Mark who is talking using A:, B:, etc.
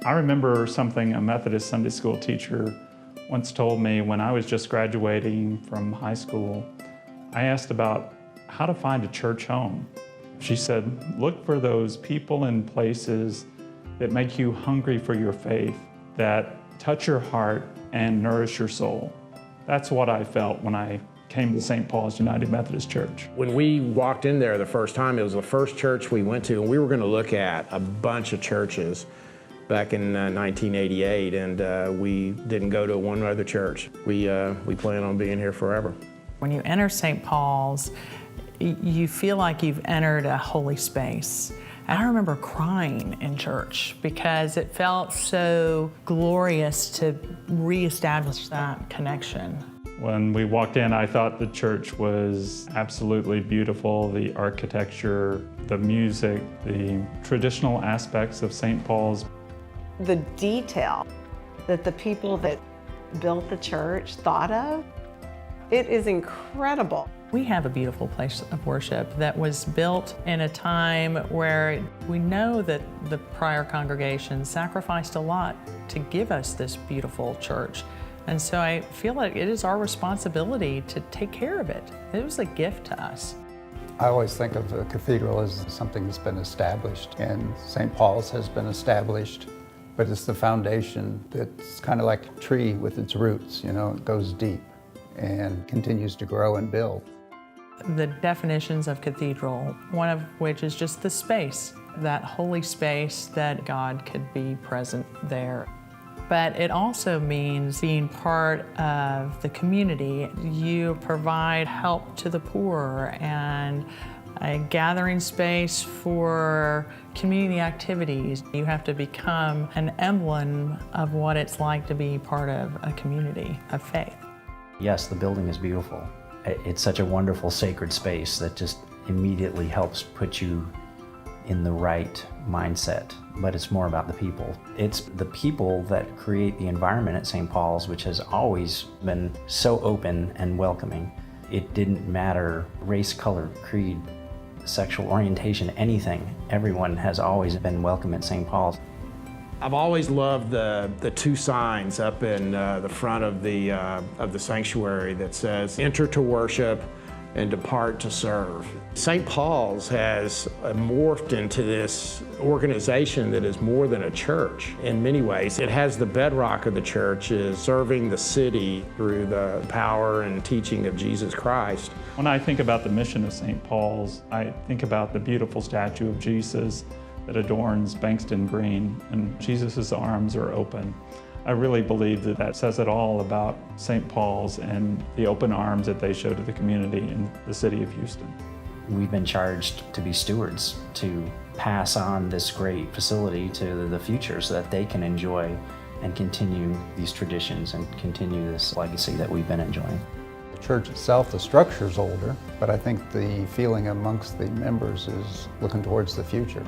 A: I remember something a Methodist Sunday school teacher once told me when I was just graduating from high school. I asked about how to find a church home. She said, look for those people and places that make you hungry for your faith, that touch your heart and nourish your soul. That's what I felt when I came to St. Paul's United Methodist Church.
B: When we walked in there the first time, it was the first church we went to, and we were going to look at a bunch of churches back in 1988, and we didn't go to one other church. We plan on being here forever.
C: When you enter St. Paul's, you feel like you've entered a holy space. I remember crying in church because it felt so glorious to reestablish that connection.
A: When we walked in, I thought the church was absolutely beautiful. The architecture, the music, the traditional aspects of St. Paul's.
D: The detail that the people that built the church thought of, it is incredible.
C: We have a beautiful place of worship that was built in a time where we know that the prior congregation sacrificed a lot to give us this beautiful church. And so I feel like it is our responsibility to take care of it. It was a gift to us.
E: I always think of the cathedral as something that's been established, and St. Paul's has been established, but it's the foundation that's kind of like a tree with its roots, you know, it goes deep and continues to grow and build.
C: The definitions of cathedral, one of which is just the space, that holy space that God could be present there. But it also means being part of the community. You provide help to the poor and a gathering space for community activities. You have to become an emblem of what it's like to be part of a community of faith.
F: Yes, the building is beautiful. It's such a wonderful sacred space that just immediately helps put you in the right mindset, but it's more about the people. It's the people that create the environment at St. Paul's, which has always been so open and welcoming. It didn't matter race, color, creed, sexual orientation, anything. Everyone has always been welcome at St. Paul's.
B: I've always loved the two signs up in the front of the sanctuary that says, enter to worship and depart to serve. St. Paul's has morphed into this organization that is more than a church in many ways. It has the bedrock of the church is serving the city through the power and teaching of Jesus Christ.
A: When I think about the mission of St. Paul's, I think about the beautiful statue of Jesus that adorns Bankston Green, and Jesus' arms are open. I really believe that that says it all about St. Paul's and the open arms that they show to the community in the city of Houston.
F: We've been charged to be stewards, to pass on this great facility to the future so that they can enjoy and continue these traditions and continue this legacy that we've been enjoying.
E: The church itself, the structure's older, but I think the feeling amongst the members is looking towards the future.